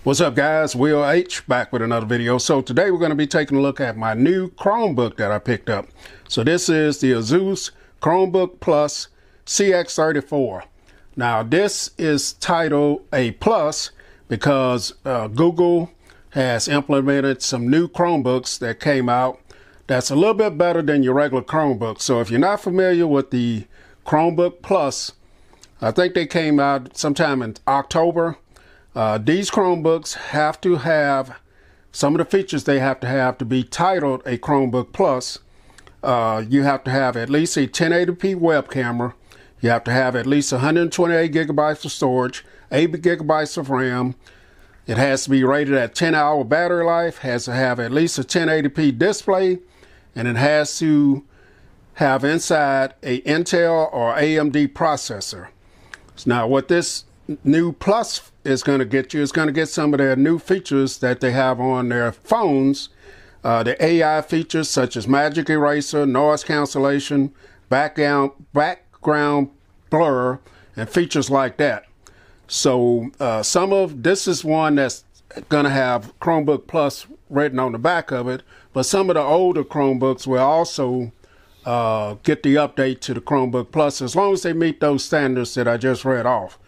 What's up, guys? Will H back with another video. So today we're going to be taking a look at my new Chromebook that I picked up. So this is the Asus Chromebook Plus CX34. Now this is titled a Plus because Google has implemented some new Chromebooks that came out that's a little bit better than your regular Chromebook. So if you're not familiar with the Chromebook Plus, I think they came out sometime in October. These Chromebooks have to have some of the features they have to be titled a Chromebook Plus. You have to have at least a 1080p web camera. You have to have at least 128 gigabytes of storage, 8 gigabytes of RAM. It has to be rated at 10-hour battery life, has to have at least a 1080p display, and it has to have inside a Intel or AMD processor. Now what this new Plus is going to get you is going to get some of their new features that they have on their phones. The AI features such as magic eraser, noise cancellation, background blur, and features like that. So this is one that's going to have Chromebook Plus written on the back of it, but some of the older Chromebooks will also get the update to the Chromebook Plus as long as they meet those standards that I just read off.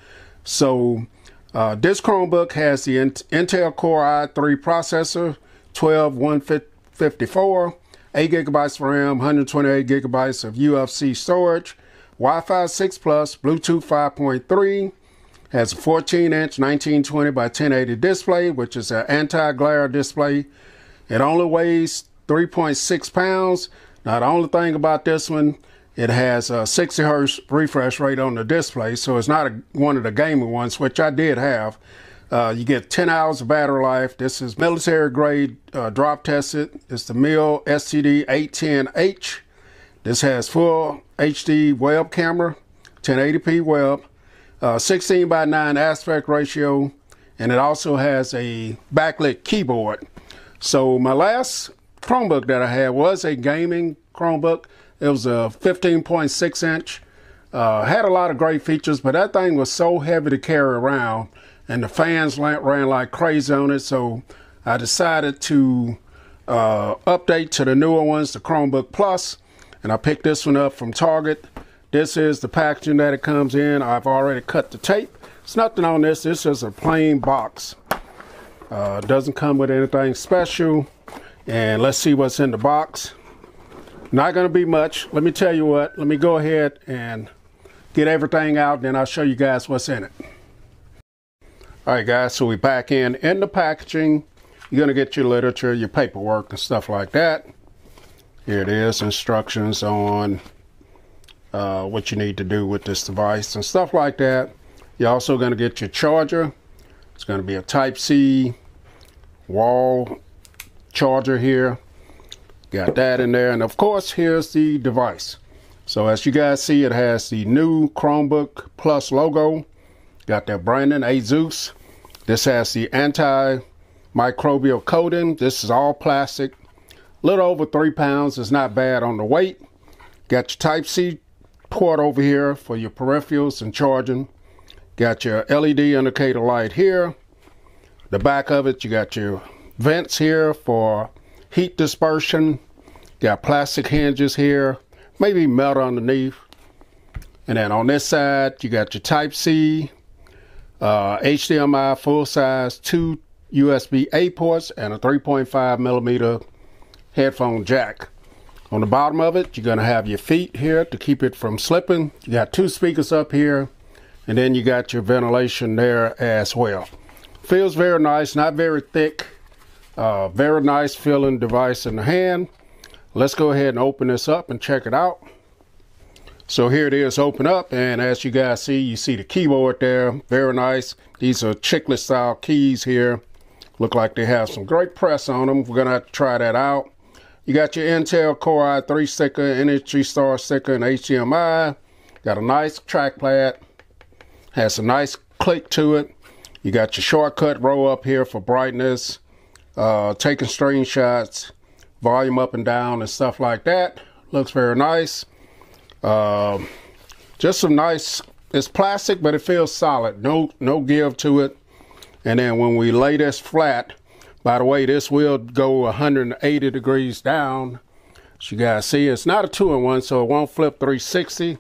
So this Chromebook has the Intel Core i3 processor, 12154, 8 gigabytes of RAM, 128 gigabytes of UFC storage, Wi-Fi 6 Plus, Bluetooth 5.3, has a 14-inch 1920 by 1080 display, which is an anti-glare display. It only weighs 3.6 pounds. Now the only thing about this one, it has a 60 hertz refresh rate on the display, so it's not one of the gaming ones, which I did have. You get 10 hours of battery life. This is military grade, drop tested. It's the MIL STD 810H. This has full HD web camera, 1080p web, 16 by 9 aspect ratio, and it also has a backlit keyboard. So my last Chromebook that I had was a gaming Chromebook. It was a 15.6 inch, had a lot of great features, but that thing was so heavy to carry around and the fans ran like crazy on it. So I decided to update to the newer ones, the Chromebook Plus, and I picked this one up from Target. This is the packaging that it comes in. I've already cut the tape. It's nothing on this. This is a plain box. Doesn't come with anything special. And let's see what's in the box. Not going to be much. Let me tell you what. Let me go ahead and get everything out, then I'll show you guys what's in it. All right, guys, so we're back in the packaging. You're going to get your literature, your paperwork, and stuff like that. Here it is, instructions on what you need to do with this device and stuff like that. You're also going to get your charger. It's going to be a Type-C wall charger here. Got that in there, and of course here's the device. So as you guys see, it has the new Chromebook Plus logo. Got that branding, Asus. This has the antimicrobial coating. This is all plastic, a little over 3 pounds. It's not bad on the weight. Got your Type-C port over here for your peripherals and charging. Got your LED indicator light here. The back of it, you got your vents here for heat dispersion. Got plastic hinges here, maybe metal underneath. And then on this side, you got your Type-C, HDMI full size, 2 USB-A ports, and a 3.5 millimeter headphone jack. On the bottom of it, you're going to have your feet here to keep it from slipping. You got 2 speakers up here, and then you got your ventilation there as well. Feels very nice, not very thick. Very nice feeling device in the hand. Let's go ahead and open this up and check it out. So here it is, open up, and as you guys see, you see the keyboard there. Very nice. These are chiclet style keys here. Look like they have some great press on them. We're gonna have to try that out. You got your Intel Core i3 sticker, Energy Star sticker, and HDMI. Got a nice trackpad. Has a nice click to it. You got your shortcut row up here for brightness. Taking screenshots, volume up and down and stuff like that. Looks very nice. Just some nice, it's plastic, but it feels solid. No give to it. And then when we lay this flat, by the way, this will go 180 degrees down. As you guys see, it's not a 2-in-1, so it won't flip 360,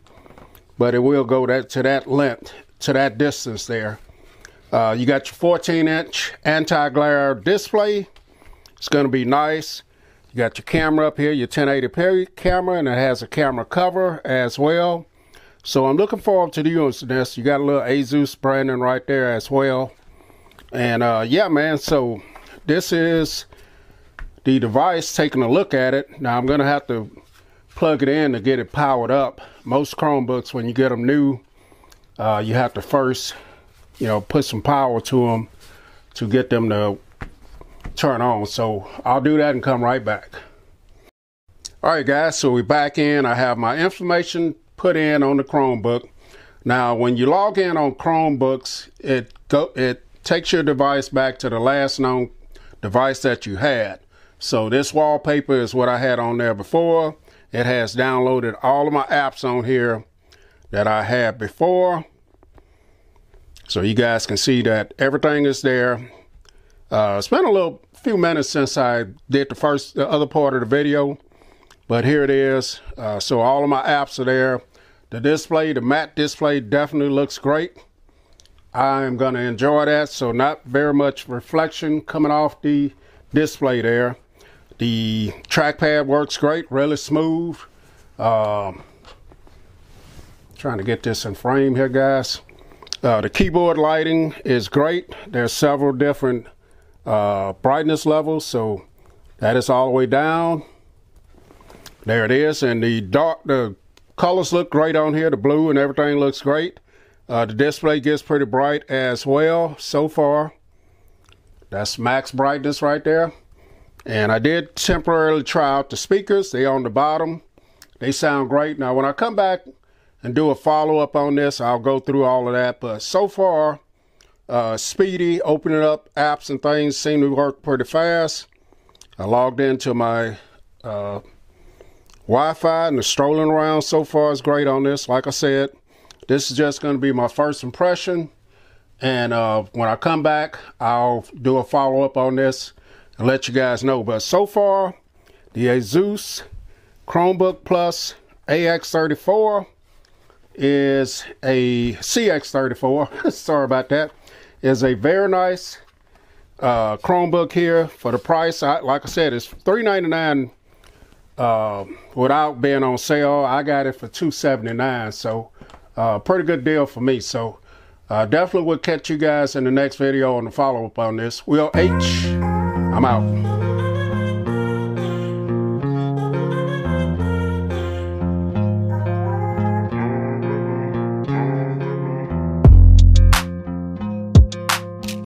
but it will go to that length, to that distance there. You got your 14-inch anti-glare display. It's going to be nice. You got your camera up here, your 1080p camera, and it has a camera cover as well. So I'm looking forward to using this. You got a little Asus branding right there as well. And yeah, man, so this is the device, taking a look at it. Now I'm going to have to plug it in to get it powered up. Most Chromebooks, when you get them new, you have to first, you know, put some power to them to get them to turn on. So I'll do that and come right back. All right, guys, so we're back in. I have my information put in on the Chromebook. Now, when you log in on Chromebooks, it takes your device back to the last known device that you had. So this wallpaper is what I had on there before. It has downloaded all of my apps on here that I had before. So you guys can see that everything is there. It's been a few minutes since I did the other part of the video, but here it is. So all of my apps are there. The display, the matte display, definitely looks great. I am going to enjoy that. So not very much reflection coming off the display there. The trackpad works great, really smooth. Trying to get this in frame here, guys. The keyboard lighting is great. There's several different brightness levels, so that is all the way down. There it is, and the colors look great on here. The blue and everything looks great. The display gets pretty bright as well so far. That's max brightness right there. And I did temporarily try out the speakers. They're on the bottom. They sound great. Now when I come back and do a follow-up on this, I'll go through all of that. But so far, speedy, opening up apps and things seem to work pretty fast. I logged into my Wi-Fi, and the strolling around so far is great on this. Like I said, this is just going to be my first impression. And when I come back, I'll do a follow-up on this and let you guys know. But so far, the Asus Chromebook Plus AX34 is a CX34. Sorry about that. Is a very nice Chromebook here for the price. Like I said, it's $399 without being on sale. I got it for $279, so pretty good deal for me. So definitely will catch you guys in the next video on the follow-up on this. Will H, I'm out.